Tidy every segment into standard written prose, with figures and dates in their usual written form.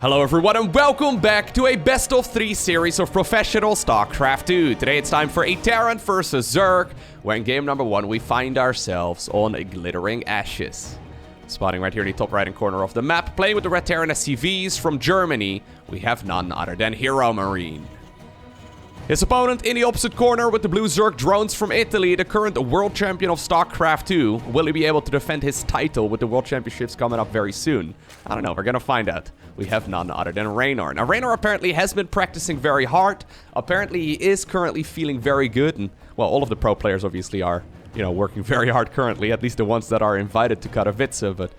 Hello everyone and welcome back to a best of 3 series of professional StarCraft 2. Today it's time for a Terran versus Zerg, where in game number 1 we find ourselves on Glittering Ashes. Spawning right here in the top right hand corner of the map, playing with the red Terran SCVs from Germany, we have none other than HeroMarine. His opponent in the opposite corner with the blue Zerg drones from Italy, the current world champion of StarCraft 2. Will he be able to defend his title with the world championships coming up very soon? I don't know, we're gonna find out. We have none other than Reynor. Now, Reynor apparently has been practicing very hard. Apparently, he is currently feeling very good. And, well, all of the pro players obviously are, working very hard currently. At least the ones that are invited to Katowice. But,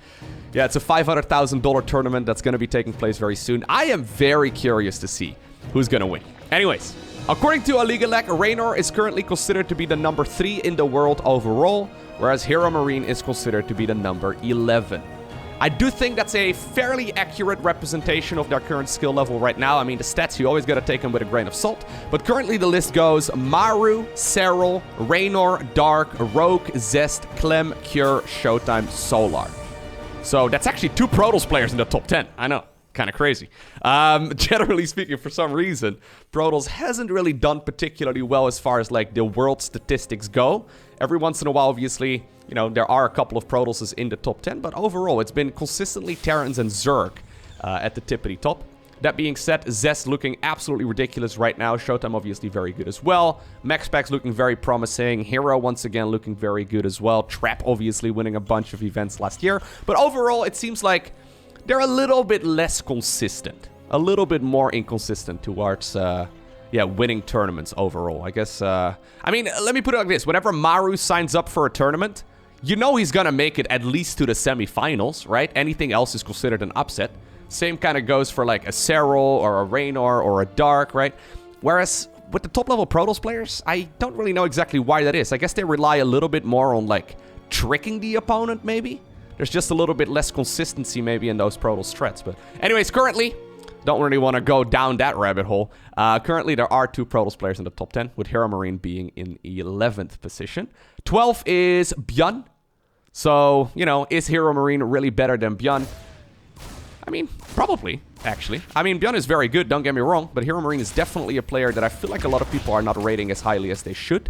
yeah, it's a $500,000 tournament that's going to be taking place very soon. I am very curious to see who's going to win. Anyways, according to Aligalek, Reynor is currently considered to be the number 3 in the world overall, whereas HeroMarine is considered to be the number 11. I do think that's a fairly accurate representation of their current skill level right now. I mean, the stats, you always gotta take them with a grain of salt. But currently the list goes Maru, Serral, Reynor, Dark, Rogue, Zest, Clem, Cure, Showtime, Solar. So that's actually 2 Protoss players in the top 10. I know. Kind of crazy. Generally speaking, for some reason, Protoss hasn't really done particularly well as far as like the world statistics go. Every once in a while, obviously, there are a couple of Protosses in the top 10, but overall, it's been consistently Terrans and Zerg at the tippity top. That being said, Zest looking absolutely ridiculous right now. Showtime obviously very good as well. MaxPack's looking very promising. Hero once again looking very good as well. Trap obviously winning a bunch of events last year. But overall, it seems like they're a little bit less consistent. A little bit more inconsistent towards, winning tournaments overall. I guess, I mean, let me put it like this. Whenever Maru signs up for a tournament, you know he's gonna make it at least to the semifinals, right? Anything else is considered an upset. Same kind of goes for like a Serral or a Reynor or a Dark, right? Whereas with the top-level Protoss players, I don't really know exactly why that is. I guess they rely a little bit more on, like, tricking the opponent, maybe? There's just a little bit less consistency maybe in those Protoss threats. But anyways, currently, don't really want to go down that rabbit hole. Currently, there are 2 Protoss players in the top 10, with HeroMarine being in 11th position. 12 is Björn. So, is HeroMarine really better than Björn? I mean, probably, actually. I mean, Björn is very good, don't get me wrong, but HeroMarine is definitely a player that I feel like a lot of people are not rating as highly as they should.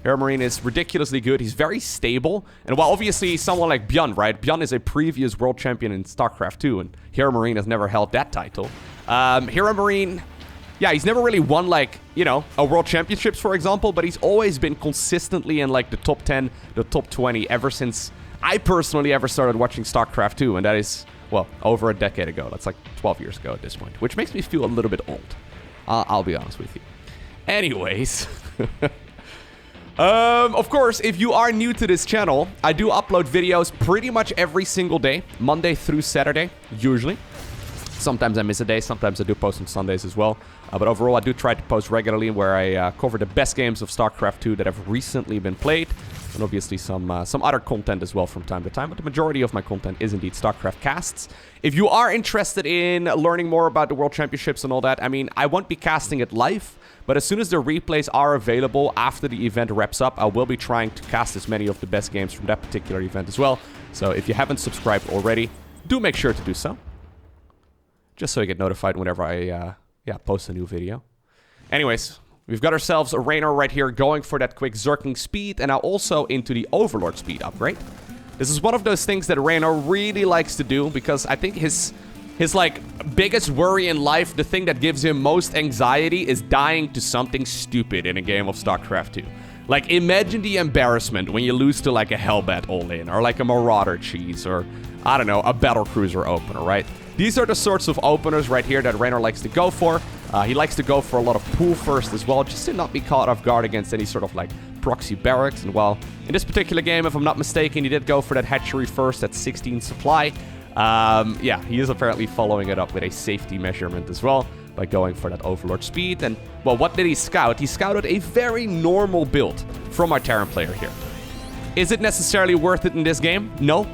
HeroMarine is ridiculously good. He's very stable. And while obviously someone like Björn, right? Björn is a previous world champion in StarCraft 2, and HeroMarine has never held that title. HeroMarine, yeah, he's never really won, like, a world championships, for example, but he's always been consistently in, like, the top 10, the top 20 ever since I personally ever started watching StarCraft 2, and that is, well, over a decade ago. That's like 12 years ago at this point, which makes me feel a little bit old. I'll be honest with you. Anyways... of course, if you are new to this channel, I do upload videos pretty much every single day, Monday through Saturday, usually. Sometimes I miss a day, sometimes I do post on Sundays as well. But overall, I do try to post regularly where I cover the best games of StarCraft 2 that have recently been played. And obviously some other content as well from time to time. But the majority of my content is indeed StarCraft casts. If you are interested in learning more about the World Championships and all that, I mean, I won't be casting it live. But as soon as the replays are available after the event wraps up, I will be trying to cast as many of the best games from that particular event as well. So if you haven't subscribed already, do make sure to do so. Just so you get notified whenever I post a new video. Anyways, we've got ourselves a Reynor right here going for that quick Zergling speed and now also into the Overlord speed upgrade. This is one of those things that Reynor really likes to do because I think his like biggest worry in life, the thing that gives him most anxiety, is dying to something stupid in a game of StarCraft 2. Like, imagine the embarrassment when you lose to like a Hellbat all-in, or like a Marauder cheese, or I don't know, a Battlecruiser opener, right? These are the sorts of openers right here that Reynor likes to go for. He likes to go for a lot of pool first as well, just to not be caught off guard against any sort of like proxy barracks. And well, in this particular game, if I'm not mistaken, he did go for that hatchery first at 16 supply. Yeah, he is apparently following it up with a safety measurement as well by going for that Overlord speed. And, well, what did he scout? He scouted a very normal build from our Terran player here. Is it necessarily worth it in this game? No.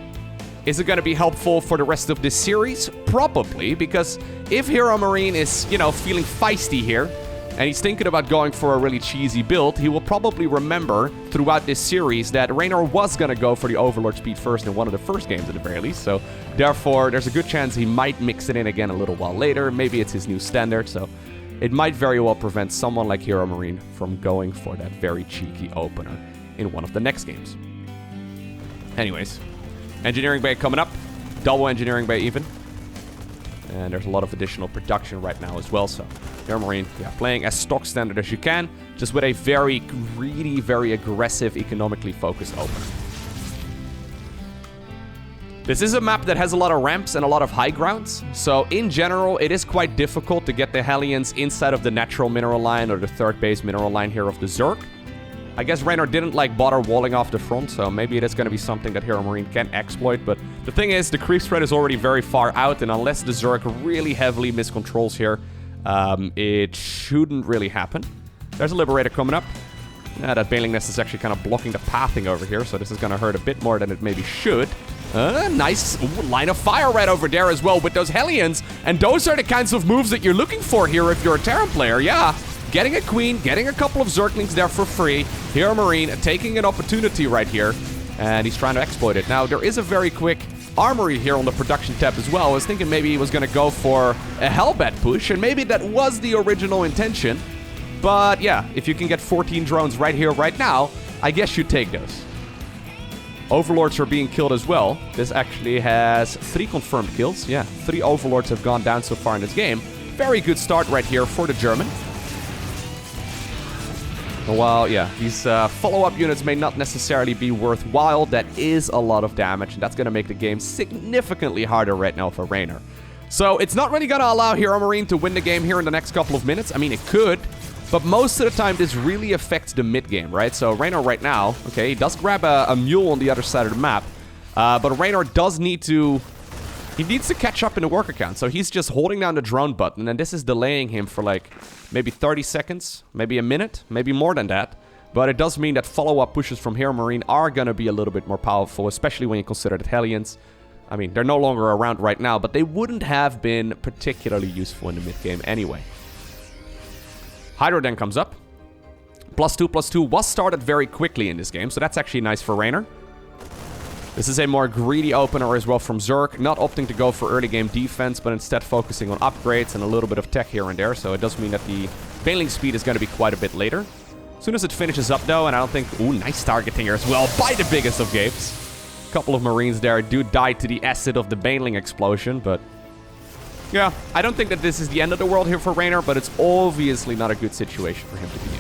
Is it going to be helpful for the rest of this series? Probably, because if HeroMarine is, feeling feisty here, and he's thinking about going for a really cheesy build, he will probably remember throughout this series that Reynor was going to go for the Overlord speed first in one of the first games at the very least. So therefore, there's a good chance he might mix it in again a little while later. Maybe it's his new standard, so it might very well prevent someone like HeroMarine from going for that very cheeky opener in one of the next games. Anyways, Engineering Bay coming up. Double Engineering Bay even. And there's a lot of additional production right now as well, so HeroMarine, yeah, playing as stock standard as you can, just with a very greedy, very aggressive, economically focused opener. This is a map that has a lot of ramps and a lot of high grounds, so in general, it is quite difficult to get the Hellions inside of the natural mineral line or the third base mineral line here of the Zerg. I guess Reynor didn't like bother walling off the front, so maybe it is going to be something that HeroMarine can exploit, but the thing is, the creep spread is already very far out, and unless the Zerg really heavily miscontrols here, it shouldn't really happen. There's a Liberator coming up. That Bailing Nest is actually kind of blocking the pathing over here, so this is going to hurt a bit more than it maybe should. Nice line of fire right over there as well with those Hellions, and those are the kinds of moves that you're looking for here if you're a Terran player, yeah. Getting a Queen, getting a couple of Zerglings there for free. HeroMarine taking an opportunity right here, and he's trying to exploit it. Now, there is a very quick armory here on the production tab as well. I was thinking maybe he was going to go for a Hellbat push, and maybe that was the original intention. But yeah, if you can get 14 drones right here, right now, I guess you take those. Overlords are being killed as well. This actually has 3 confirmed kills. Yeah, 3 Overlords have gone down so far in this game. Very good start right here for the German. While, yeah, these follow-up units may not necessarily be worthwhile, that is a lot of damage, and that's going to make the game significantly harder right now for Reynor. So it's not really going to allow HeroMarine to win the game here in the next couple of minutes. I mean, it could, but most of the time this really affects the mid-game, right? So Reynor right now, okay, he does grab a mule on the other side of the map, but Reynor does need to... He needs to catch up in the worker count, so he's just holding down the drone button, and this is delaying him for like maybe 30 seconds, maybe a minute, maybe more than that. But it does mean that follow-up pushes from HeroMarine are going to be a little bit more powerful, especially when you consider the Hellions. I mean, they're no longer around right now, but they wouldn't have been particularly useful in the mid-game anyway. Hydro then comes up. +2/+2 was started very quickly in this game, so that's actually nice for Reynor. This is a more greedy opener as well from Zerg, not opting to go for early game defense, but instead focusing on upgrades and a little bit of tech here and there, so it does mean that the bailing speed is going to be quite a bit later. As soon as it finishes up though, and I don't think... Ooh, nice targeting here as well by the biggest of gapes. A couple of Marines there do die to the acid of the bailing explosion, but... yeah, I don't think that this is the end of the world here for Reynor, but it's obviously not a good situation for him to be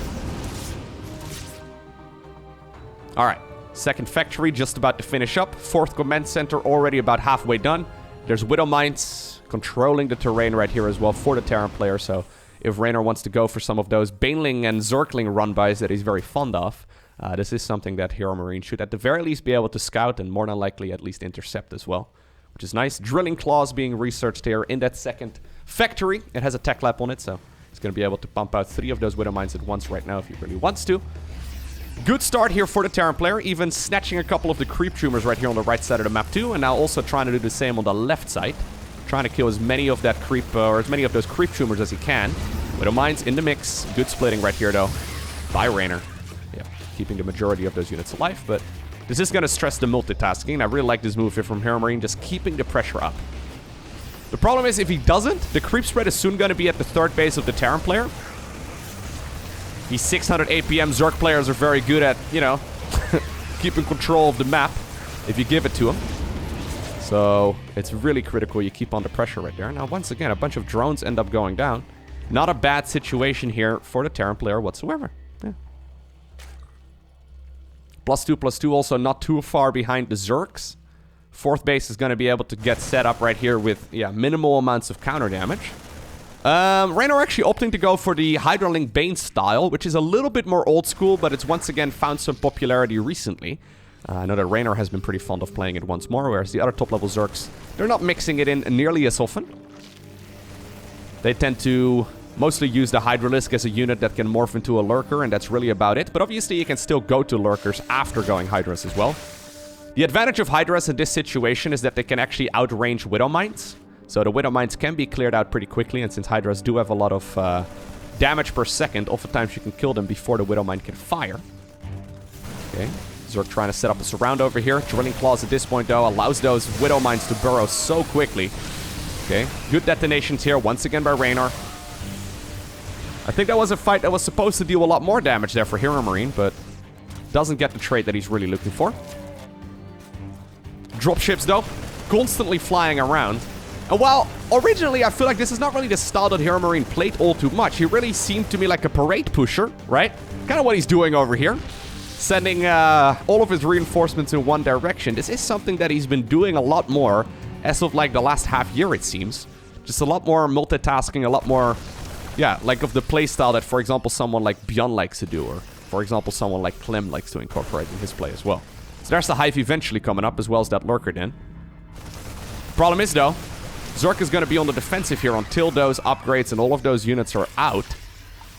in. Alright. Second factory just about to finish up. Fourth command center already about halfway done. There's Widow Mines controlling the terrain right here as well for the Terran player. So if Reynor wants to go for some of those Baneling and Zergling run-bys that he's very fond of, this is something that HeroMarine should at the very least be able to scout and more than likely at least intercept as well, which is nice. Drilling claws being researched here in that second factory. It has a tech lab on it, so he's going to be able to pump out 3 of those Widow Mines at once right now if he really wants to. Good start here for the Terran player, even snatching a couple of the creep tumors right here on the right side of the map too, and now also trying to do the same on the left side. Trying to kill as many of that creep, or as many of those creep tumors as he can. Widow Mines in the mix. Good splitting right here though, by Reynor. Yeah, keeping the majority of those units alive, but this is going to stress the multitasking. I really like this move here from HeroMarine, just keeping the pressure up. The problem is if he doesn't, the creep spread is soon going to be at the third base of the Terran player. These 600 APM Zerg players are very good at, you know, keeping control of the map if you give it to them. So it's really critical you keep on the pressure right there. Now, once again, a bunch of drones end up going down. Not a bad situation here for the Terran player whatsoever. Yeah. +2/+2 also not too far behind the Zergs. Fourth base is going to be able to get set up right here with, yeah, minimal amounts of counter damage. Reynor actually opting to go for the Hydrolink Bane style, which is a little bit more old school, but it's once again found some popularity recently. I know that Reynor has been pretty fond of playing it once more, whereas the other top-level Zergs, they're not mixing it in nearly as often. They tend to mostly use the Hydralisk as a unit that can morph into a Lurker, and that's really about it. But obviously you can still go to Lurkers after going Hydras as well. The advantage of Hydras in this situation is that they can actually outrange Widow Mines. So the Widow Mines can be cleared out pretty quickly, and since Hydras do have a lot of damage per second. Oftentimes you can kill them before the Widowmine can fire. Okay. Zerk trying to set up a surround over here. Drilling Claws at this point, though, allows those Widowmines to burrow so quickly. Okay. Good detonations here, once again by Reynor. I think that was a fight that was supposed to deal a lot more damage there for HeroMarine, but doesn't get the trade that he's really looking for. Dropships, though, constantly flying around. And while originally I feel like this is not really the style that HeroMarine played all too much, he really seemed to me like a parade pusher, right? Kind of what he's doing over here. Sending all of his reinforcements in one direction. This is something that he's been doing a lot more as of like the last half year, it seems. Just a lot more multitasking, a lot more... Yeah, like of the playstyle that, for example, someone like Bjorn likes to do, or, for example, someone like Clem likes to incorporate in his play as well. So there's the Hive eventually coming up, as well as that Lurker then. Problem is, though, Zerk is going to be on the defensive here until those upgrades and all of those units are out.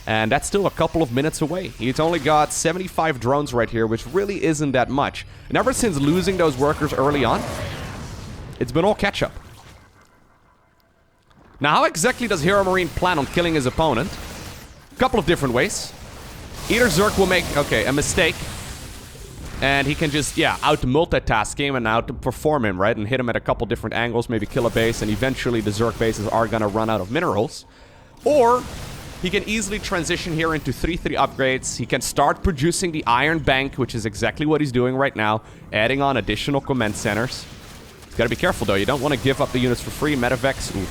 And that's still a couple of minutes away. He's only got 75 drones right here, which really isn't that much. And ever since losing those workers early on, it's been all catch-up. Now, how exactly does HeroMarine plan on killing his opponent? A couple of different ways. Either Zerk will make, okay, a mistake, and he can just, yeah, out-multitask him and out-perform him, right? And hit him at a couple different angles, maybe kill a base, and eventually the Zerk bases are gonna run out of minerals. Or he can easily transition here into 3-3 upgrades. He can start producing the Iron Bank, which is exactly what he's doing right now, adding on additional command centers. He's gotta be careful, though. You don't want to give up the units for free. Metavex, ooh,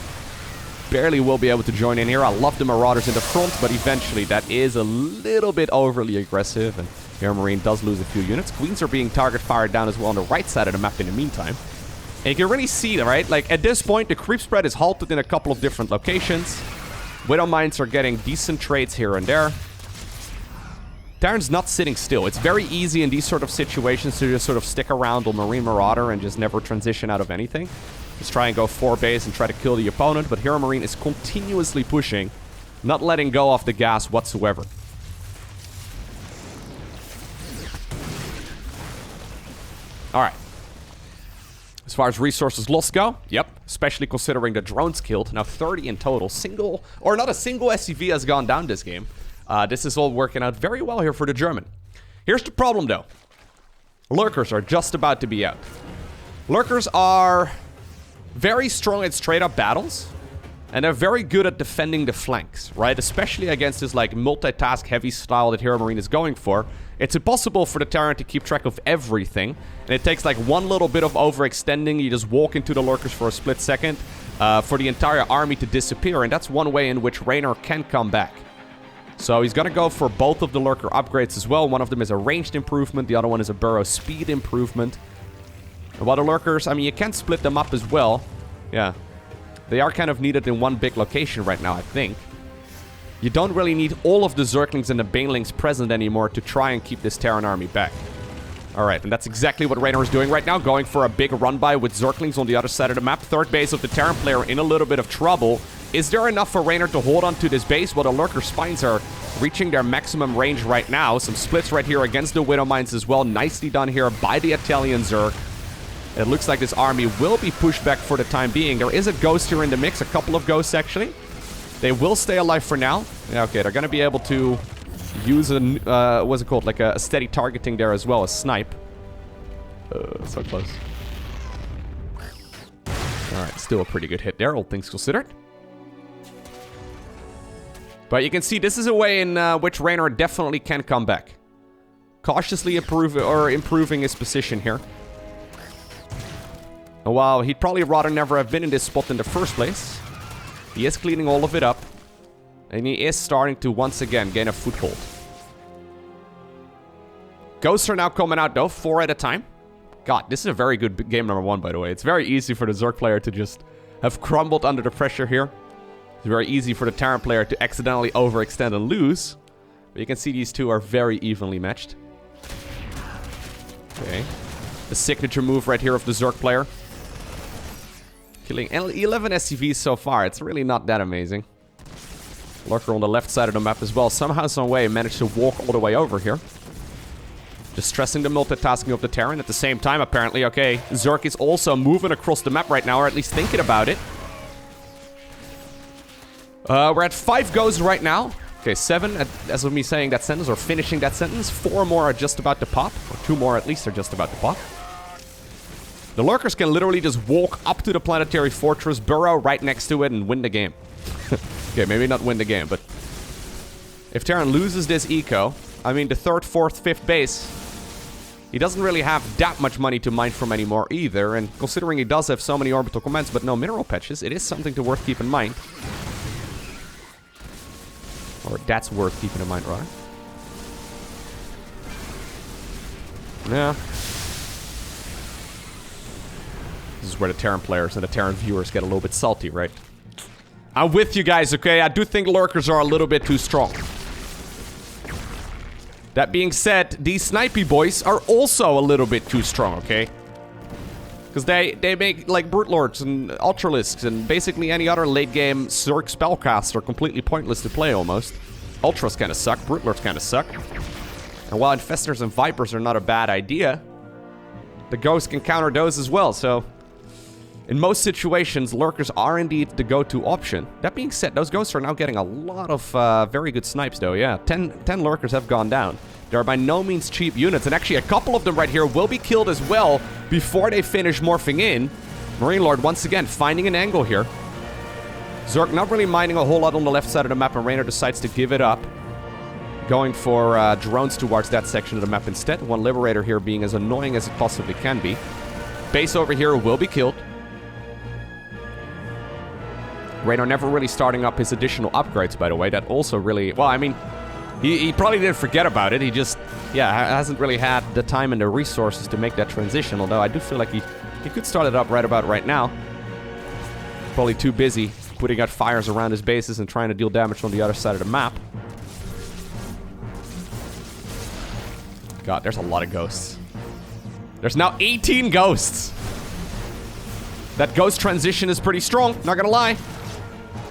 barely will be able to join in here. I love the Marauders in the front, but eventually that is a little bit overly aggressive, and HeroMarine does lose a few units. Queens are being target fired down as well on the right side of the map in the meantime. And you can really see, right? Like, at this point, the creep spread is halted in a couple of different locations. Widowmines are getting decent trades here and there. Terran's not sitting still. It's very easy in these sort of situations to just sort of stick around on Marine Marauder and just never transition out of anything. Just try and go 4 base and try to kill the opponent, but HeroMarine is continuously pushing, not letting go off the gas whatsoever. Alright. As far as resources lost go, yep, especially considering the drones killed. Now 30 in total. Not a single SCV has gone down this game. This is all working out very well here for the German. Here's the problem, though. Lurkers are just about to be out. Lurkers are very strong at straight-up battles, and they're very good at defending the flanks, right? Especially against this, like, multitask-heavy style that HeroMarine is going for. It's impossible for the Terran to keep track of everything, and it takes, like, one little bit of overextending. You just walk into the Lurkers for a split second for the entire army to disappear, and that's one way in which Reynor can come back. So he's going to go for both of the Lurker upgrades as well. One of them is a ranged improvement. The other one is a burrow speed improvement. And while the Lurkers, I mean, you can split them up as well. Yeah. They are kind of needed in one big location right now, I think. You don't really need all of the Zerglings and the Banelings present anymore to try and keep this Terran army back. Alright, and that's exactly what Reynor is doing right now. Going for a big run-by with Zerglings on the other side of the map. Third base of the Terran player in a little bit of trouble. Is there enough for Reynor to hold on to this base? Well, the Lurker Spines are reaching their maximum range right now. Some splits right here against the Widowmines as well. Nicely done here by the Italian Zerg. It looks like this army will be pushed back for the time being. There is a ghost here in the mix. A couple of ghosts, actually. They will stay alive for now. Yeah, okay, they're going to be able to use a, what's it called? Like a steady targeting there as well as snipe. So close. Alright, still a pretty good hit there, all things considered. But you can see this is a way in which Reynor definitely can come back. Cautiously improving his position here. And while he'd probably rather never have been in this spot in the first place, he is cleaning all of it up. And he is starting to once again gain a foothold. Ghosts are now coming out though, 4 at a time. God, this is a very good game number 1, by the way. It's very easy for the Zerg player to just have crumbled under the pressure here. It's very easy for the Terran player to accidentally overextend and lose. But you can see these two are very evenly matched. Okay. The signature move right here of the Zerg player. Killing 11 SCVs so far. It's really not that amazing. Lurker on the left side of the map as well. Somehow, some way, managed to walk all the way over here. Just stressing the multitasking of the Terran at the same time, apparently. Okay, Zerg is also moving across the map right now, or at least thinking about it. We're at 5 goes right now. Okay, 7, as of me saying that sentence or finishing that sentence. 4 more are just about to pop. Or 2 more at least are just about to pop. The lurkers can literally just walk up to the planetary fortress, burrow right next to it, and win the game. Okay, maybe not win the game, but... if Terran loses this eco, I mean, the 3rd, 4th, 5th base... he doesn't really have that much money to mine from anymore either, and considering he does have so many orbital commands but no mineral patches, it is something to worth keeping in mind. Or that's worth keeping in mind, rather. Yeah. This is where the Terran players and the Terran viewers get a little bit salty, right? I'm with you guys, okay? I do think lurkers are a little bit too strong. That being said, these snipey boys are also a little bit too strong, okay? Because they make, like, Brute Lords and Ultralisks and basically any other late-game Zerg spellcaster completely pointless to play, almost. Ultras kind of suck. Brute Lords kind of suck. And while Infestors and Vipers are not a bad idea, the Ghosts can counter those as well, so... in most situations, lurkers are indeed the go-to option. That being said, those Ghosts are now getting a lot of very good snipes, though, yeah. 10 lurkers have gone down. They are by no means cheap units, and actually a couple of them right here will be killed as well before they finish morphing in. Marine Lord, once again, finding an angle here. Zerg not really mining a whole lot on the left side of the map, and Reynor decides to give it up. Going for drones towards that section of the map instead. One Liberator here being as annoying as it possibly can be. Base over here will be killed. Reynor never really starting up his additional upgrades, by the way. That also really... well, I mean... He probably didn't forget about it. He just, yeah, hasn't really had the time and the resources to make that transition. Although I do feel like he could start it up right now. Probably too busy putting out fires around his bases and trying to deal damage on the other side of the map. God, there's a lot of ghosts. There's now 18 ghosts. That ghost transition is pretty strong, not gonna lie.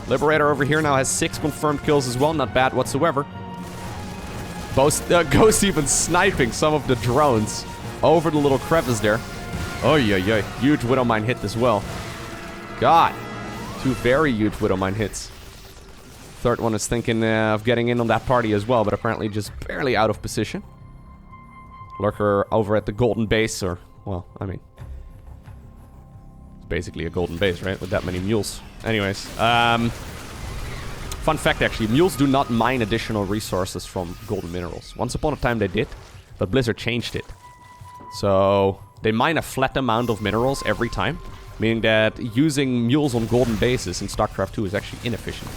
Liberator over here now has 6 confirmed kills as well. Not bad whatsoever. Ghost even sniping some of the drones over the little crevice there. Oh, yeah. Huge Widowmine hit as well. God. 2 very huge Widowmine hits. Third one is thinking of getting in on that party as well, but apparently just barely out of position. Lurker over at the golden base, or, well, I mean... it's basically a golden base, right? With that many mules. Anyways, fun fact, actually, mules do not mine additional resources from golden minerals. Once upon a time they did, but Blizzard changed it. So, they mine a flat amount of minerals every time, meaning that using mules on golden bases in StarCraft 2 is actually inefficient.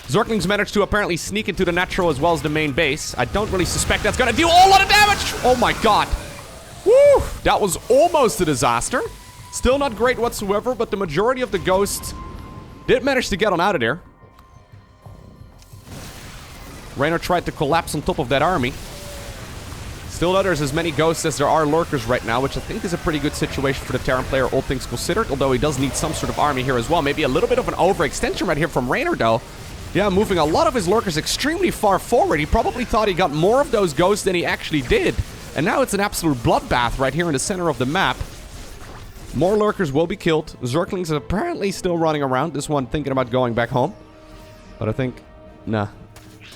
Zerglings managed to apparently sneak into the natural as well as the main base. I don't really suspect that's gonna do a whole lot of damage! Oh my god! Woo! That was almost a disaster. Still not great whatsoever, but the majority of the ghosts did manage to get on out of there. Reynor tried to collapse on top of that army. Still though, there's as many ghosts as there are lurkers right now, which I think is a pretty good situation for the Terran player, all things considered, although he does need some sort of army here as well. Maybe a little bit of an overextension right here from Reynor, though. Yeah, moving a lot of his lurkers extremely far forward. He probably thought he got more of those ghosts than he actually did. And now it's an absolute bloodbath right here in the center of the map. More lurkers will be killed. Zerglings are apparently still running around. This one thinking about going back home. But I think, nah.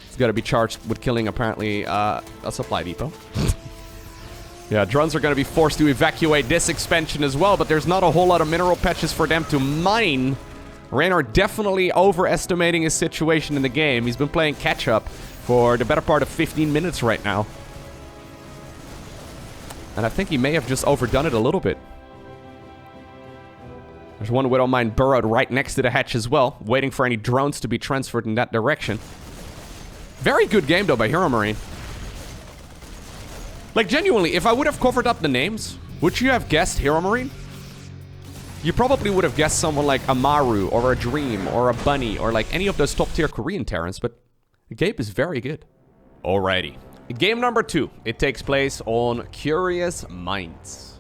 It's got to be charged with killing, apparently, a supply depot. Yeah, drones are going to be forced to evacuate this expansion as well, but there's not a whole lot of mineral patches for them to mine. Reynor definitely overestimating his situation in the game. He's been playing catch-up for the better part of 15 minutes right now. And I think he may have just overdone it a little bit. There's one Widowmine burrowed right next to the hatch as well, waiting for any drones to be transferred in that direction. Very good game, though, by HeroMarine. Like, genuinely, if I would have covered up the names, would you have guessed HeroMarine? You probably would have guessed someone like Amaru, or a Dream, or a Bunny, or like any of those top-tier Korean Terrans, but the game is very good. Alrighty. Game number 2. It takes place on Curious Minds.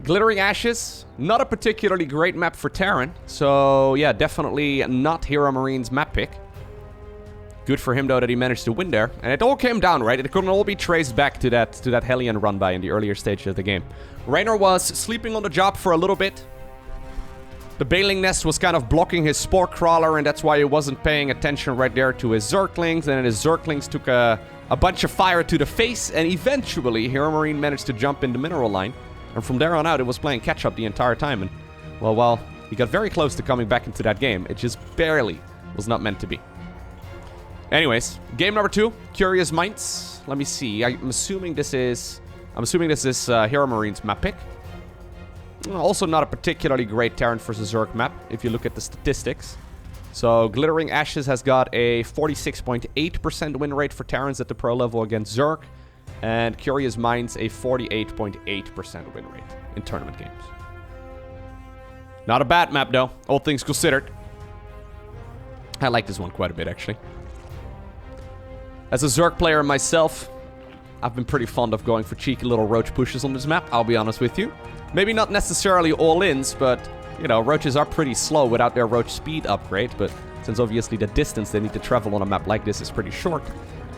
Glittering Ashes, not a particularly great map for Terran, so yeah, definitely not HeroMarine's map pick. Good for him, though, that he managed to win there. And it all came down, right? It couldn't all be traced back to that Hellion run-by in the earlier stages of the game. Reynor was sleeping on the job for a little bit. The Baling Nest was kind of blocking his Spore Crawler, and that's why he wasn't paying attention right there to his Zerglings. And his Zerglings took a bunch of fire to the face, and eventually HeroMarine managed to jump in the mineral line. And from there on out, it was playing catch-up the entire time. And, well, he got very close to coming back into that game. It just barely was not meant to be. Anyways, game number 2, Curious Minds. Let me see. I'm assuming this is HeroMarine's map pick. Also not a particularly great Terran vs. Zerg map, if you look at the statistics. So, Glittering Ashes has got a 46.8% win rate for Terrans at the pro level against Zerg. And Curious Minds a 48.8% win rate in tournament games. Not a bad map, though, all things considered. I like this one quite a bit, actually. As a Zerg player myself, I've been pretty fond of going for cheeky little roach pushes on this map, I'll be honest with you. Maybe not necessarily all-ins, but, you know, roaches are pretty slow without their roach speed upgrade. But since obviously the distance they need to travel on a map like this is pretty short,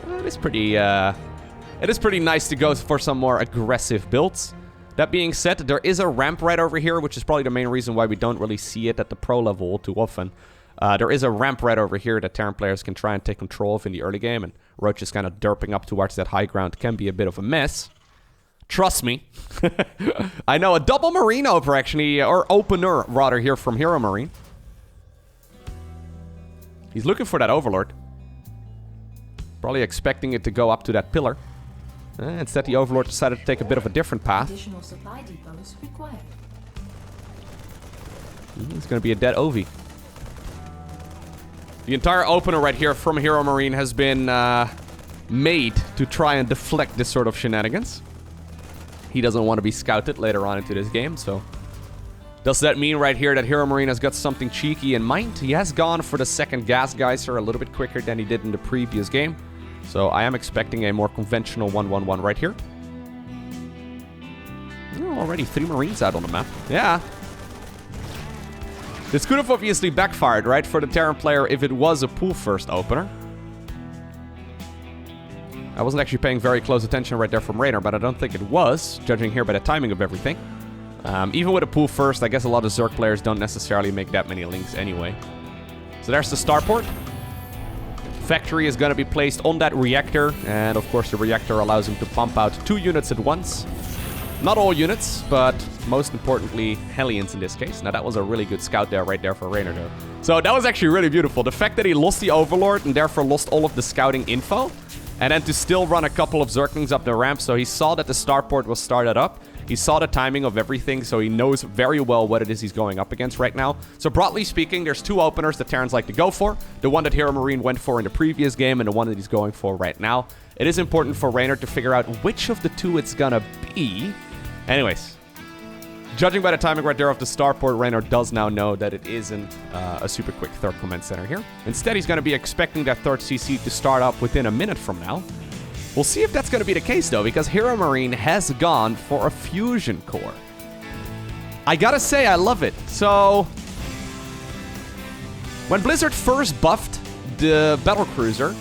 it is pretty nice to go for some more aggressive builds. That being said, there is a ramp right over here, which is probably the main reason why we don't really see it at the pro level all too often. There is a ramp right over here that Terran players can try and take control of in the early game, and roaches kind of derping up towards that high ground can be a bit of a mess. Trust me. I know a double marine opener actually, or opener rather, here from HeroMarine. He's looking for that Overlord. Probably expecting it to go up to that pillar. Instead, the Overlord decided to take a bit of a different path. Additional supply depots required. It's going to be a dead Ovi. The entire opener right here from HeroMarine has been made to try and deflect this sort of shenanigans. He doesn't want to be scouted later on into this game, so... Does that mean right here that HeroMarine has got something cheeky in mind? He has gone for the second Gas Geyser a little bit quicker than he did in the previous game. So I am expecting a more conventional 1-1-1 right here. Oh, already 3 Marines out on the map. Yeah. This could have obviously backfired, right, for the Terran player if it was a pool first opener. I wasn't actually paying very close attention right there from Reynor, but I don't think it was, judging here by the timing of everything. Even with a pool first, I guess a lot of Zerg players don't necessarily make that many links anyway. So there's the starport. Factory is going to be placed on that reactor, and of course the reactor allows him to pump out 2 units at once. Not all units, but most importantly, Hellions in this case. Now that was a really good scout there, right there for Reynor though. So that was actually really beautiful. The fact that he lost the Overlord and therefore lost all of the scouting info, and then to still run a couple of Zerglings up the ramp, so he saw that the starport was started up. He saw the timing of everything, so he knows very well what it is he's going up against right now. So broadly speaking, there's 2 openers that Terrans like to go for. The one that HeroMarine went for in the previous game and the one that he's going for right now. It is important for Reynor to figure out which of the 2 it's gonna be. Anyways, judging by the timing right there of the starport, Reynor does now know that it isn't a super quick 3rd command center here. Instead, he's going to be expecting that 3rd CC to start up within a minute from now. We'll see if that's going to be the case, though, because HeroMarine has gone for a fusion core. I gotta say, I love it. So, when Blizzard first buffed the Battlecruiser,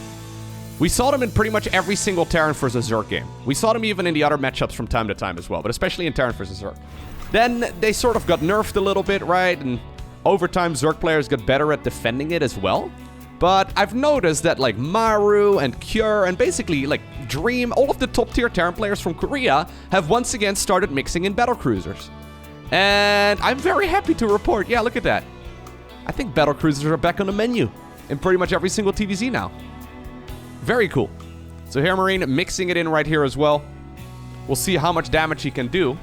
we saw them in pretty much every single Terran vs. Zerg game. We saw them even in the other matchups from time to time as well, but especially in Terran vs. Zerg. Then they sort of got nerfed a little bit, right? And over time, Zerg players got better at defending it as well. But I've noticed that like Maru and Cure and basically like Dream, all of the top tier Terran players from Korea have once again started mixing in Battlecruisers. And I'm very happy to report, yeah, look at that. I think Battlecruisers are back on the menu in pretty much every single TVZ now. Very cool. So HeroMarine mixing it in right here as well. We'll see how much damage he can do.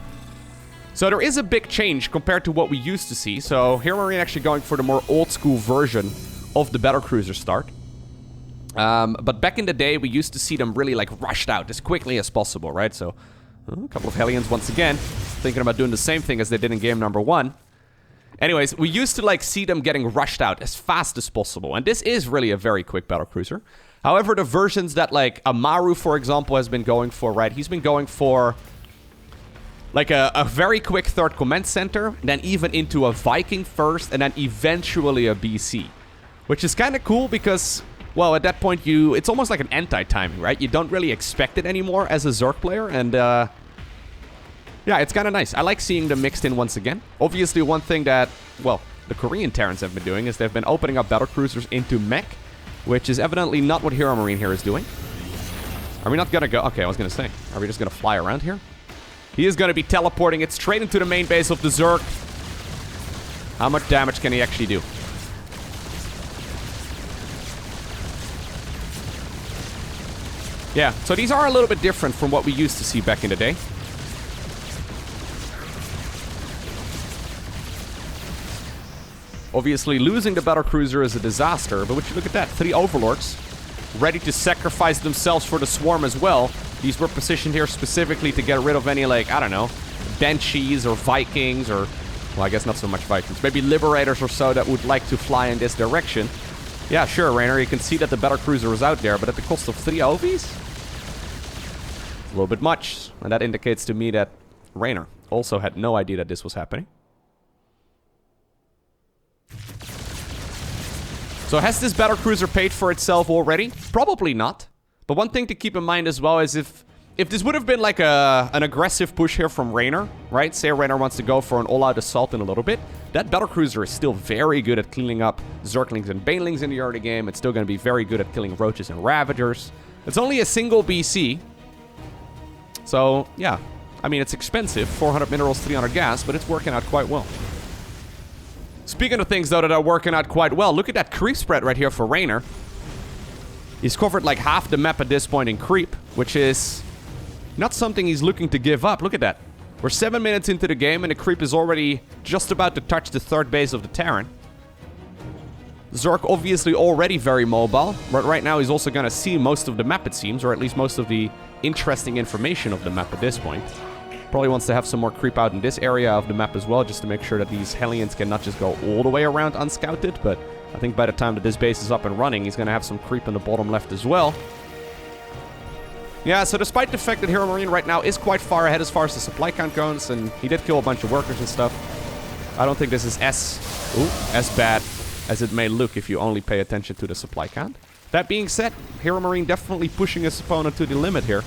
So there is a big change compared to what we used to see. So HeroMarine actually going for the more old school version of the Battlecruiser start. But back in the day, we used to see them really like rushed out as quickly as possible, right? So a couple of Hellions once again, thinking about doing the same thing as they did in game number 1. Anyways, we used to like see them getting rushed out as fast as possible. And this is really a very quick Battlecruiser. However, the versions that like Amaru, for example, has been going for, right? He's been going for like a very quick 3rd command center, then even into a Viking first, and then eventually a BC. Which is kind of cool because, well, at that point, it's almost like an anti-timing, right? You don't really expect it anymore as a Zerg player, and yeah, it's kind of nice. I like seeing them mixed in once again. Obviously, one thing that, well, the Korean Terrans have been doing is they've been opening up Battlecruisers into mech, which is evidently not what HeroMarine here is doing. Are we not gonna go? Okay, I was gonna say, are we just gonna fly around here? He is gonna be teleporting it straight into the main base of the Zerg. How much damage can he actually do? Yeah, so these are a little bit different from what we used to see back in the day. Obviously, losing the Battlecruiser is a disaster, but would you look at that? 3 Overlords ready to sacrifice themselves for the swarm as well. These were positioned here specifically to get rid of any, like, I don't know, Banshees or Vikings or, well, I guess not so much Vikings. Maybe Liberators or so that would like to fly in this direction. Yeah, sure, Reynor, you can see that the Battlecruiser is out there, but at the cost of 3 OVs? A little bit much. And that indicates to me that Reynor also had no idea that this was happening. So has this Battlecruiser paid for itself already? Probably not. But one thing to keep in mind as well is if this would have been like an aggressive push here from Reynor, right? Say Reynor wants to go for an all-out assault in a little bit. That Battlecruiser is still very good at cleaning up Zerglings and Banelings in the early game. It's still going to be very good at killing Roaches and Ravagers. It's only a single BC. So, yeah. I mean, it's expensive. 400 minerals, 300 gas, but it's working out quite well. Speaking of things, though, that are working out quite well, look at that creep spread right here for Reynor. He's covered like half the map at this point in creep, which is not something he's looking to give up. Look at that. We're 7 minutes into the game, and the creep is already just about to touch the 3rd base of the Terran. Zerg obviously already very mobile, but right now he's also going to see most of the map, it seems, or at least most of the interesting information of the map at this point. Probably wants to have some more creep out in this area of the map as well, just to make sure that these Hellions can not just go all the way around unscouted, but I think by the time that this base is up and running, he's going to have some creep in the bottom left as well. Yeah, so despite the fact that HeroMarine right now is quite far ahead as far as the supply count goes, and he did kill a bunch of workers and stuff, I don't think this is as bad as it may look if you only pay attention to the supply count. That being said, HeroMarine definitely pushing his opponent to the limit here.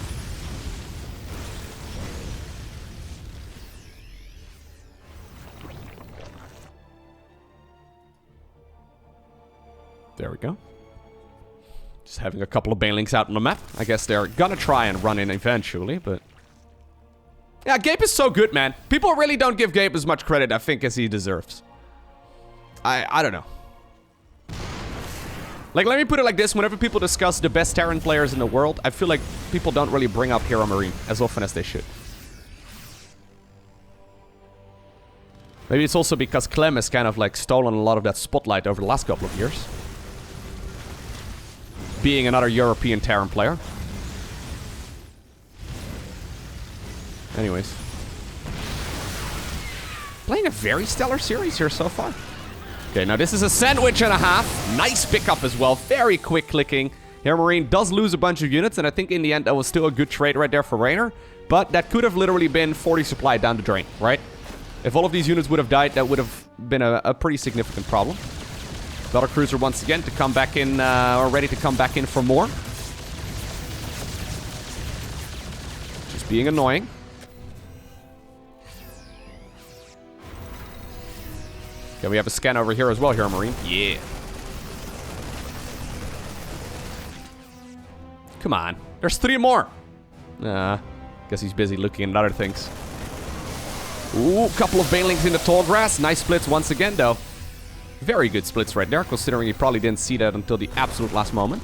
There we go. Just having a couple of Banelings out on the map. I guess they're gonna try and run in eventually, but... yeah, Gabe is so good, man. People really don't give Gabe as much credit, I think, as he deserves. I don't know. Like, let me put it like this. Whenever people discuss the best Terran players in the world, I feel like people don't really bring up HeroMarine as often as they should. Maybe it's also because Clem has kind of, like, stolen a lot of that spotlight over the last couple of years. Being another European Terran player. Anyways. Playing a very stellar series here so far. Okay, now this is a sandwich and a half. Nice pickup as well. Very quick clicking. HeroMarine does lose a bunch of units, and I think in the end that was still a good trade right there for Reynor. But that could have literally been 40 supply down the drain, right? If all of these units would have died, that would have been a pretty significant problem. Battlecruiser once again to come back in, or ready to come back in for more. Just being annoying. Okay, we have a scan over here as well, HeroMarine. Yeah. Come on. There's 3 more. Guess he's busy looking at other things. Ooh, couple of Banelings in the tall grass. Nice splits once again, though. Very good splits right there, considering he probably didn't see that until the absolute last moment.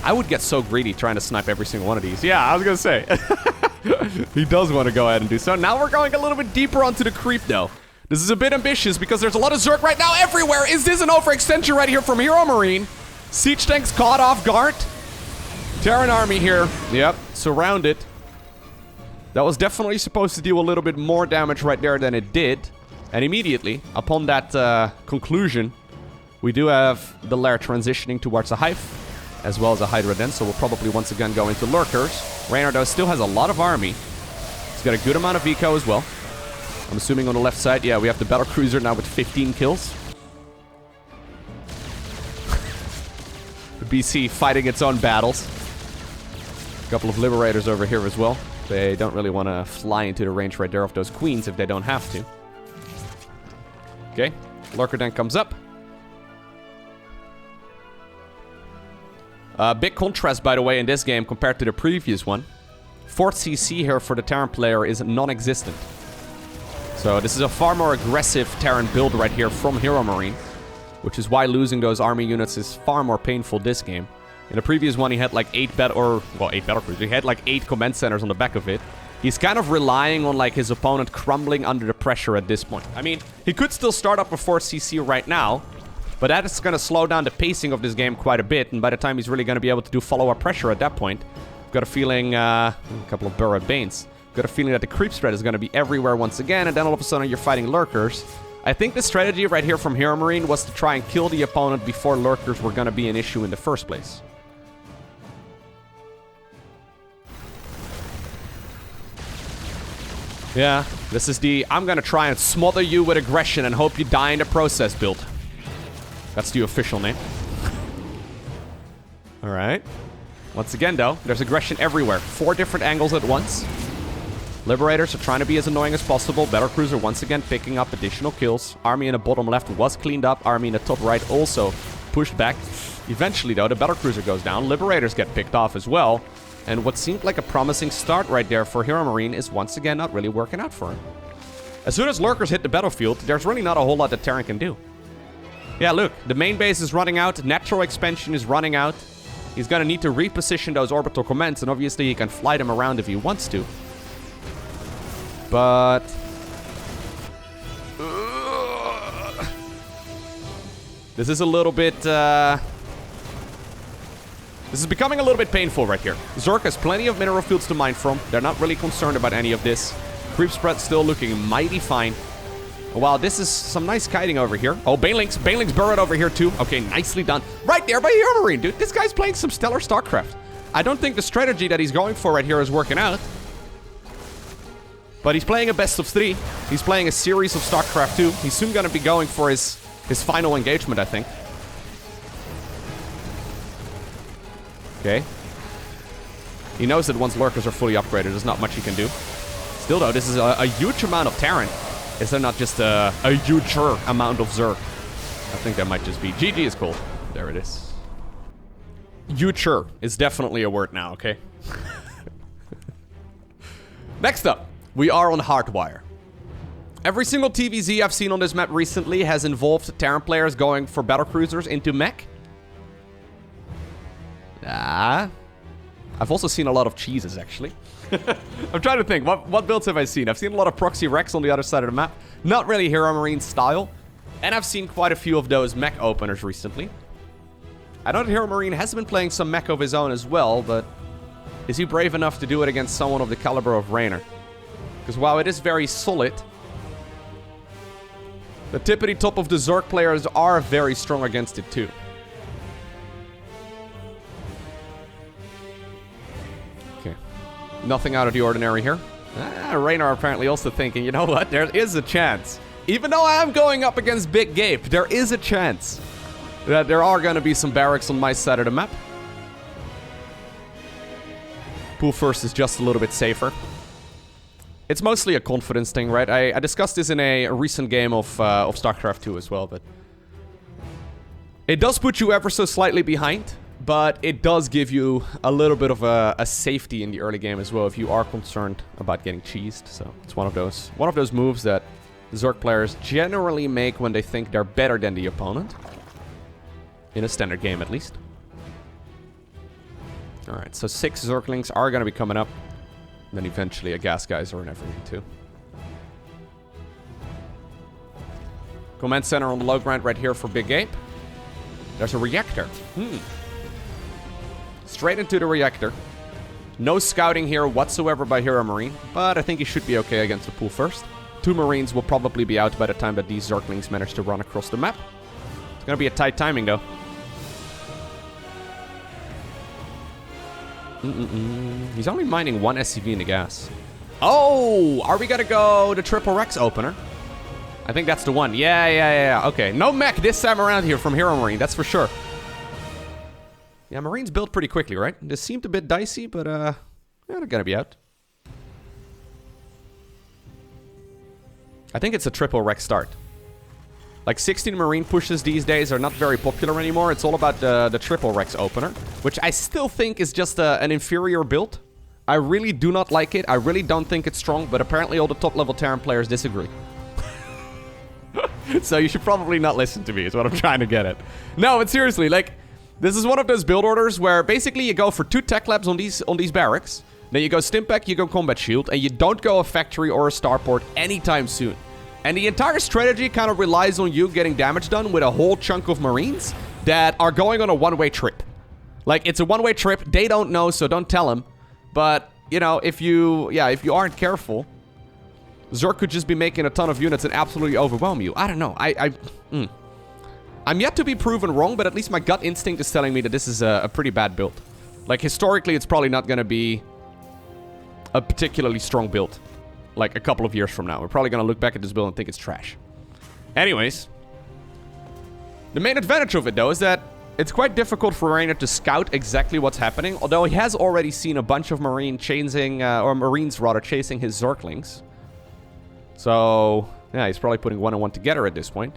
I would get so greedy trying to snipe every single one of these. Yeah, I was gonna say. He does want to go ahead and do so. Now we're going a little bit deeper onto the creep, though. This is a bit ambitious because there's a lot of Zerg right now everywhere. Is this an overextension right here from HeroMarine? Siege tanks caught off guard. Terran army here. Yep, surrounded. That was definitely supposed to do a little bit more damage right there than it did. And immediately, upon that conclusion, we do have the lair transitioning towards a hive, as well as a Hydra then, so we'll probably once again go into lurkers. Reynor, though, still has a lot of army. He's got a good amount of eco as well. I'm assuming on the left side, yeah, we have the Battlecruiser now with 15 kills. The BC fighting its own battles. A couple of Liberators over here as well. They don't really want to fly into the range right there of those queens if they don't have to. Okay, Lurker then comes up. Big contrast, by the way, in this game compared to the previous one. 4th CC here for the Terran player is non-existent. So this is a far more aggressive Terran build right here from HeroMarine, which is why losing those army units is far more painful this game. In the previous one, he had like 8 Battlecruisers. He had like 8 command centers on the back of it. He's kind of relying on like his opponent crumbling under the pressure at this point. I mean, he could still start up a 4th CC right now, but that is going to slow down the pacing of this game quite a bit. And by the time he's really going to be able to do follow-up pressure at that point, got a feeling, a couple of Burrowed Banes. Got a feeling that the creep spread is going to be everywhere once again, and then all of a sudden you're fighting Lurkers. I think the strategy right here from HeroMarine was to try and kill the opponent before Lurkers were going to be an issue in the first place. Yeah, this is the I'm going to try and smother you with aggression and hope you die in the process build. That's the official name. Alright. Once again, though, there's aggression everywhere. 4 different angles at once. Liberators are trying to be as annoying as possible. Battlecruiser once again picking up additional kills. Army in the bottom left was cleaned up. Army in the top right also pushed back. Eventually, though, the Battlecruiser goes down. Liberators get picked off as well. And what seemed like a promising start right there for HeroMarine is once again not really working out for him. As soon as Lurkers hit the battlefield, there's really not a whole lot that Terran can do. Yeah, look, the main base is running out. Natural expansion is running out. He's going to need to reposition those orbital commands, and obviously he can fly them around if he wants to. But... this is a little bit... this is becoming a little bit painful right here. Zerg has plenty of mineral fields to mine from. They're not really concerned about any of this. Creep spread still looking mighty fine. Wow, this is some nice kiting over here. Oh, Banelings. Banelings burrowed over here too. Okay, nicely done. Right there by HeroMarine, dude. This guy's playing some stellar StarCraft. I don't think the strategy that he's going for right here is working out. But he's playing a best of 3. He's playing a series of StarCraft 2. He's soon going to be going for his final engagement, I think. Okay. He knows that once Lurkers are fully upgraded, there's not much he can do. Still, though, this is a huge amount of Terran. Is there not just a huger amount of Zerg? I think that might just be... GG is cool. There it is. Huger is definitely a word now, okay? Next up, we are on Hardwire. Every single TVZ I've seen on this map recently has involved Terran players going for Battlecruisers into mech. I've also seen a lot of cheeses, actually. I'm trying to think, what builds have I seen? I've seen a lot of Proxy Rex on the other side of the map. Not really HeroMarine style. And I've seen quite a few of those mech openers recently. I know that HeroMarine has been playing some mech of his own as well, but is he brave enough to do it against someone of the caliber of Reynor? Because while it is very solid, the tippity top of the Zerg players are very strong against it too. Okay. Nothing out of the ordinary here. Reynor apparently also thinking, you know what, there is a chance. Even though I am going up against Big Gape, there is a chance that there are going to be some barracks on my side of the map. Pool first is just a little bit safer. It's mostly a confidence thing, right? I discussed this in a recent game of StarCraft 2 as well, but it does put you ever so slightly behind, but it does give you a little bit of a safety in the early game as well if you are concerned about getting cheesed. So it's one of those moves that Zerg players generally make when they think they're better than the opponent. In a standard game, at least. Alright, so 6 Zerglings are going to be coming up. And then eventually a Gas Geyser and everything, too. Command Center on the low ground right here for Big Ape. There's a Reactor. Straight into the Reactor. No scouting here whatsoever by HeroMarine, but I think he should be okay against the pool first. 2 Marines will probably be out by the time that these Zerglings manage to run across the map. It's going to be a tight timing, though. He's only mining 1 SCV in the gas. Oh, are we gonna go the Triple Rex opener? I think that's the one. Yeah. Okay, no mech this time around here from HeroMarine, that's for sure. Yeah, Marines build pretty quickly, right? This seemed a bit dicey, but yeah, they're gonna be out. I think it's a triple Rex start. Like 16 Marine pushes these days are not very popular anymore. It's all about the triple Rex opener, which I still think is just an inferior build. I really do not like it. I really don't think it's strong, but apparently all the top level Terran players disagree. So you should probably not listen to me, is what I'm trying to get at. No, but seriously, like, this is one of those build orders where basically you go for 2 tech labs on these barracks, then you go Stimpack, you go Combat Shield, and you don't go a factory or a starport anytime soon. And the entire strategy kind of relies on you getting damage done with a whole chunk of Marines that are going on a one-way trip. Like, it's a one-way trip. They don't know, so don't tell them. But, you know, if you aren't careful, Zerg could just be making a ton of units and absolutely overwhelm you. I don't know. I'm yet to be proven wrong, but at least my gut instinct is telling me that this is a pretty bad build. Like, historically, it's probably not going to be a particularly strong build. Like, a couple of years from now. We're probably going to look back at this build and think it's trash. Anyways. The main advantage of it, though, is that it's quite difficult for Reynor to scout exactly what's happening. Although he has already seen a bunch of Marines chasing his Zerglings. So, yeah, he's probably putting 1 and 1 together at this point.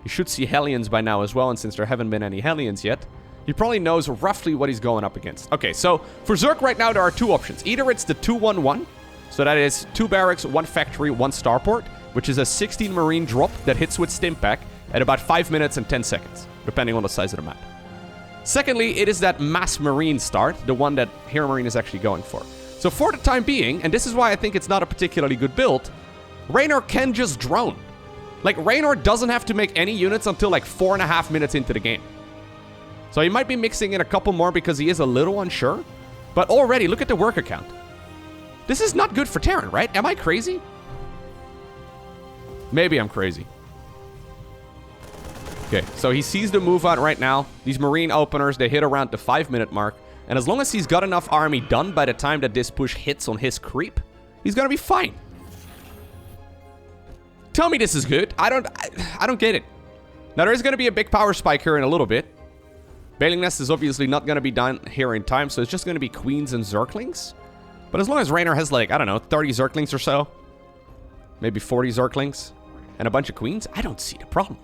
You should see Hellions by now as well, and since there haven't been any Hellions yet, he probably knows roughly what he's going up against. Okay, so for Zerg right now, there are 2 options. Either it's the 2-1-1, so that is 2 barracks, 1 factory, 1 starport, which is a 16 Marine drop that hits with Stimpack at about 5 minutes and 10 seconds, depending on the size of the map. Secondly, it is that mass Marine start, the one that HeroMarine is actually going for. So for the time being, and this is why I think it's not a particularly good build, Reynor can just drone. Like, Reynor doesn't have to make any units until like 4.5 minutes into the game. So he might be mixing in a couple more because he is a little unsure. But already, look at the worker count. This is not good for Terran, right? Am I crazy? Maybe I'm crazy. Okay, so he sees the move out right now. These Marine openers, they hit around the 5-minute mark. And as long as he's got enough army done by the time that this push hits on his creep, he's gonna be fine. Tell me this is good. I don't get it. Now, there is going to be a big power spike here in a little bit. Bailing Nest is obviously not going to be done here in time, so it's just going to be Queens and Zerglings. But as long as Reynor has, like, I don't know, 30 Zerglings or so, maybe 40 Zerglings, and a bunch of Queens, I don't see the problem.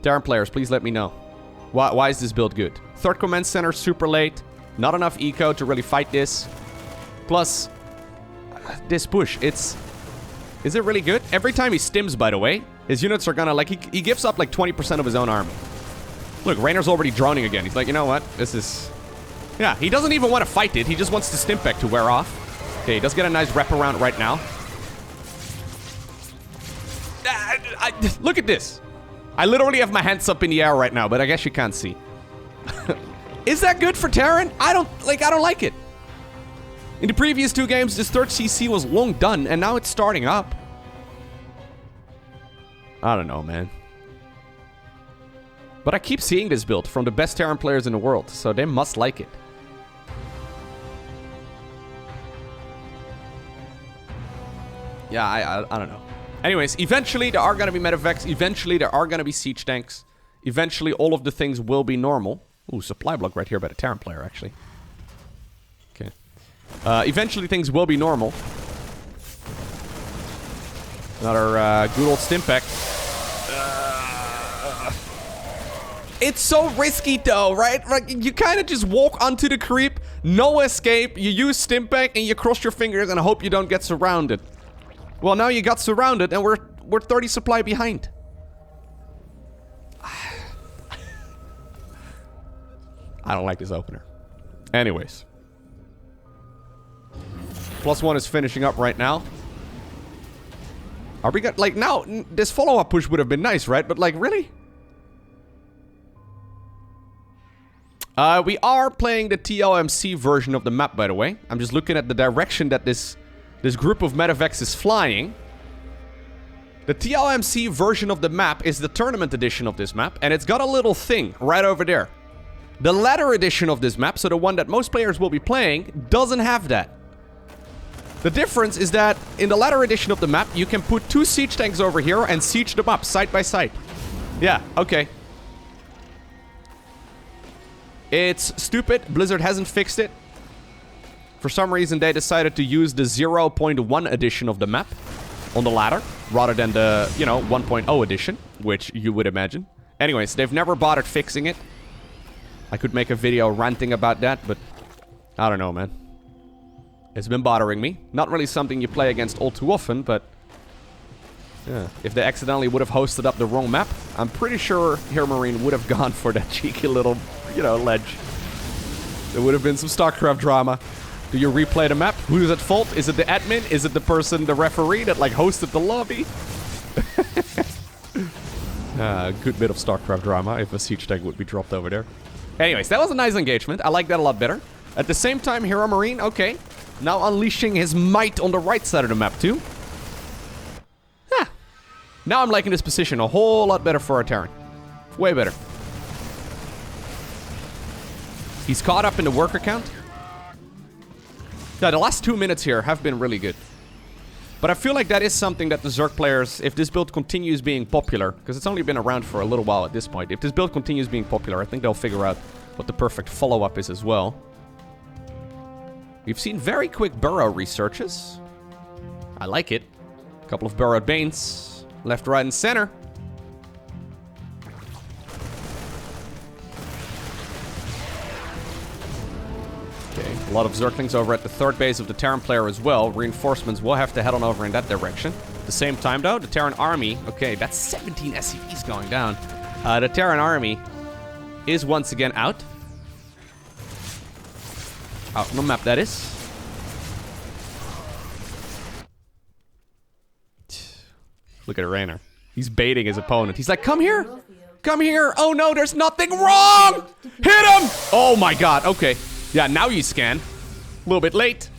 Terran players, please let me know. Why is this build good? 3rd Command Center, super late. Not enough eco to really fight this. Plus, this push, is it really good? Every time he stims, by the way, his units are gonna, like, he gives up like 20% of his own army. Look, Reynor's already droning again. He's like, you know what? This is... Yeah, he doesn't even want to fight it. He just wants the Stimpack to wear off. Okay, he does get a nice wraparound right now. Look at this. I literally have my hands up in the air right now, but I guess you can't see. Is that good for Terran? I don't like it. In the previous 2 games, this 3rd CC was long done, and now it's starting up. I don't know, man. But I keep seeing this build from the best Terran players in the world, so they must like it. Yeah, I don't know. Anyways, eventually there are going to be medevacs. Eventually there are going to be siege tanks. Eventually all of the things will be normal. Ooh, supply block right here by the Terran player, actually. Okay. Eventually things will be normal. Another good old Stimpack. It's so risky though, right? Like, you kind of just walk onto the creep, no escape, you use Stimpack, and you cross your fingers and hope you don't get surrounded. Well, now you got surrounded and we're 30 supply behind. I don't like this opener. Anyways. +1 is finishing up right now. Are we got, like, now, this follow-up push would have been nice, right? But, like, really? We are playing the TLMC version of the map, by the way. I'm just looking at the direction that this group of medevacs is flying. The TLMC version of the map is the tournament edition of this map, and it's got a little thing right over there. The ladder edition of this map, so the one that most players will be playing, doesn't have that. The difference is that in the ladder edition of the map, you can put 2 siege tanks over here and siege them up side by side. Yeah, okay. It's stupid. Blizzard hasn't fixed it. For some reason, they decided to use the 0.1 edition of the map. on the ladder rather than the, 1.0 edition, which you would imagine. Anyways, they've never bothered fixing it. I could make a video ranting about that, but I don't know, man. It's been bothering me. Not really something you play against all too often, but yeah, if they accidentally would have hosted up the wrong map, I'm pretty sure HeroMarine would have gone for that cheeky little, ledge. There would have been some StarCraft drama. Do you replay the map? Who's at fault? Is it the admin? Is it the person, the referee that, like, hosted the lobby? Good bit of StarCraft drama if a siege tank would be dropped over there. Anyways, that was a nice engagement. I like that a lot better. At the same time, HeroMarine, okay. Now unleashing his might on the right side of the map, too. Huh. Now I'm liking this position a whole lot better for our Terran. Way better. He's caught up in the worker count. Yeah, the last 2 minutes here have been really good. But I feel like that is something that the Zerg players, if this build continues being popular, because it's only been around for a little while at this point, if this build continues being popular, I think they'll figure out what the perfect follow-up is as well. We've seen very quick burrow researches. I like it. A couple of burrowed Banes. Left, right, and center. Okay, a lot of Zerglings over at the third base of the Terran player as well. Reinforcements will have to head on over in that direction. At the same time, though, the Terran army... Okay, that's 17 SCVs going down. The Terran army is once again out. Out on the map, that is. Look at Reynor. He's baiting his opponent. He's like, come here! Come here! Oh no, there's nothing wrong! Hit him! Oh my god, okay. Yeah, now you scan. A little bit late.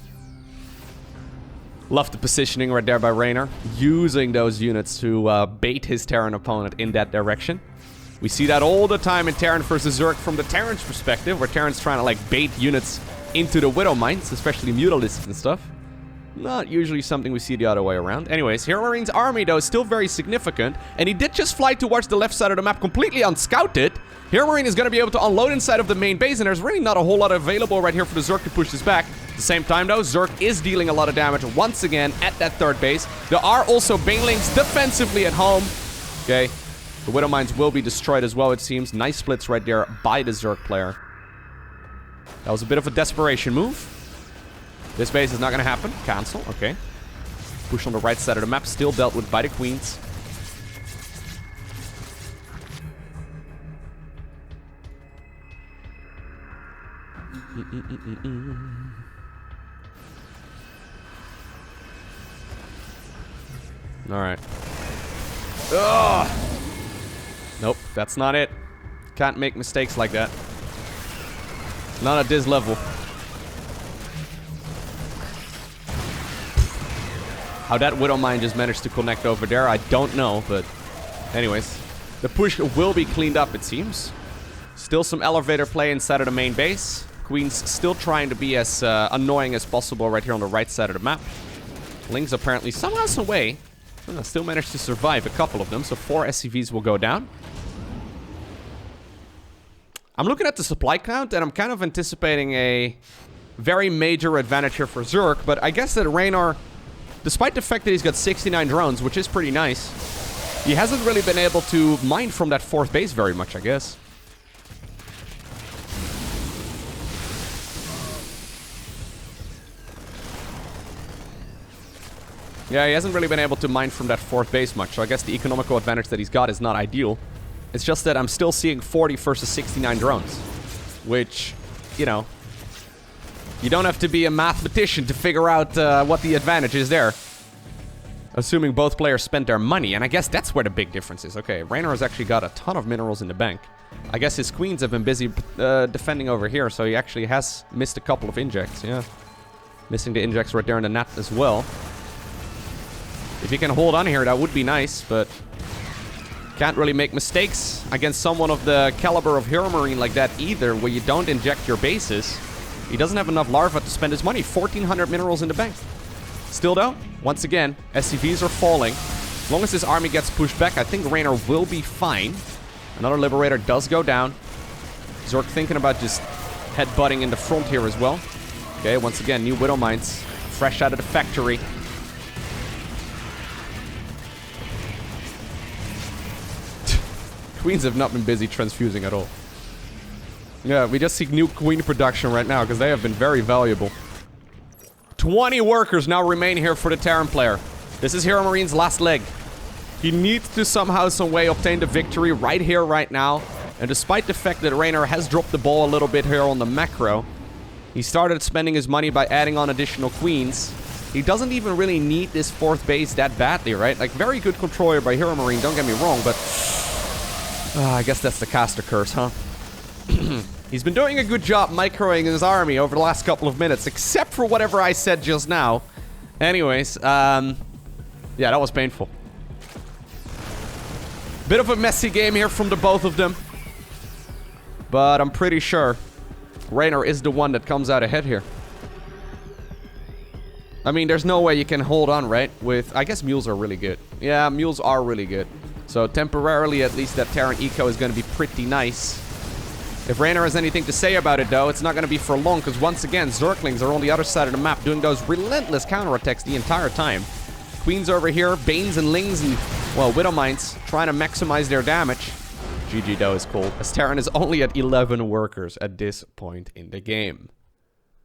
Love the positioning right there by Reynor. Using those units to bait his Terran opponent in that direction. We see that all the time in Terran vs. Zerg from the Terran's perspective, where Terran's trying to, like, bait units into the Widow Mines, especially Mutalisks and stuff. Not usually something we see the other way around. Anyways, HeroMarine's army, though, is still very significant. And he did just fly towards the left side of the map completely unscouted. HeroMarine is going to be able to unload inside of the main base, and there's really not a whole lot available right here for the Zerg to push this back. At the same time, though, Zerg is dealing a lot of damage once again at that third base. There are also Banelings defensively at home. Okay. The Widow Mines will be destroyed as well, it seems. Nice splits right there by the Zerg player. That was a bit of a desperation move. This base is not going to happen. Cancel. Okay. Push on the right side of the map. Still dealt with by the Queens. Alright. Ugh! Nope, that's not it. Can't make mistakes like that. Not at this level. How that Widow Mine just managed to connect over there, I don't know, but anyways. The push will be cleaned up, it seems. Still some elevator play inside of the main base. Queen's still trying to be as annoying as possible right here on the right side of the map. Lings apparently somehow, some way, still managed to survive a couple of them, so 4 SCVs will go down. I'm looking at the supply count, and I'm kind of anticipating a very major advantage here for Zerg, but I guess that Reynor, despite the fact that he's got 69 drones, which is pretty nice, he hasn't really been able to mine from that fourth base very much, I guess. Yeah, he hasn't really been able to mine from that fourth base much, so I guess the economical advantage that he's got is not ideal. It's just that I'm still seeing 40 versus 69 drones, which, you know, you don't have to be a mathematician to figure out what the advantage is there. Assuming both players spent their money, and I guess that's where the big difference is. Okay, Reynor has actually got a ton of minerals in the bank. I guess his Queens have been busy defending over here, so he actually has missed a couple of injects, yeah. Missing the injects right there in the net as well. If he can hold on here, that would be nice, but can't really make mistakes against someone of the caliber of HeroMarine like that either, where you don't inject your bases. He doesn't have enough larva to spend his money. 1,400 minerals in the bank. Still though, once again, SCVs are falling. As long as this army gets pushed back, I think Reynor will be fine. Another Liberator does go down. Zerg thinking about just headbutting in the front here as well. Okay, once again, new Widow Mines. Fresh out of the factory. queens have not been busy transfusing at all. Yeah, we just see new queen production right now because they have been very valuable. 20 workers now remain here for the Terran player. This is HeroMarine's last leg. He needs to somehow, some way obtain the victory right here, right now. And despite the fact that Reynor has dropped the ball a little bit here on the macro, he started spending his money by adding on additional queens. He doesn't even really need this 4th base that badly, right? Like, very good control here by HeroMarine, don't get me wrong, but... I guess that's the caster curse, huh? He's been doing a good job microing his army over the last couple of minutes, except for whatever I said just now. Anyways, yeah, that was painful. Bit of a messy game here from the both of them. But I'm pretty sure Reynor is the one that comes out ahead here. I mean, there's no way you can hold on, right? With, I guess mules are really good. Yeah, mules are really good. So temporarily, at least, that Terran eco is going to be pretty nice. If Reynor has anything to say about it, though, it's not going to be for long, because once again, Zerglings are on the other side of the map doing those relentless counterattacks the entire time. Queens over here, Banes and Lings and, well, Widowmines trying to maximize their damage. GG, though, is cool, as Terran is only at 11 workers at this point in the game.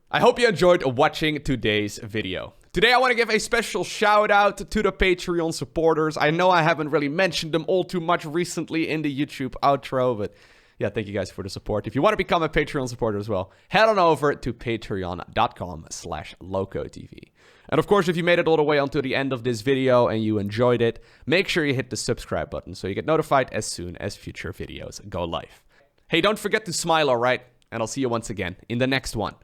I hope you enjoyed watching today's video. Today I want to give a special shout out to the Patreon supporters. I know I haven't really mentioned them all too much recently in the YouTube outro, but yeah, thank you guys for the support. If you want to become a Patreon supporter as well, head on over to patreon.com/LowkoTV. And of course, if you made it all the way onto the end of this video and you enjoyed it, make sure you hit the subscribe button so you get notified as soon as future videos go live. Hey, don't forget to smile, alright? And I'll see you once again in the next one.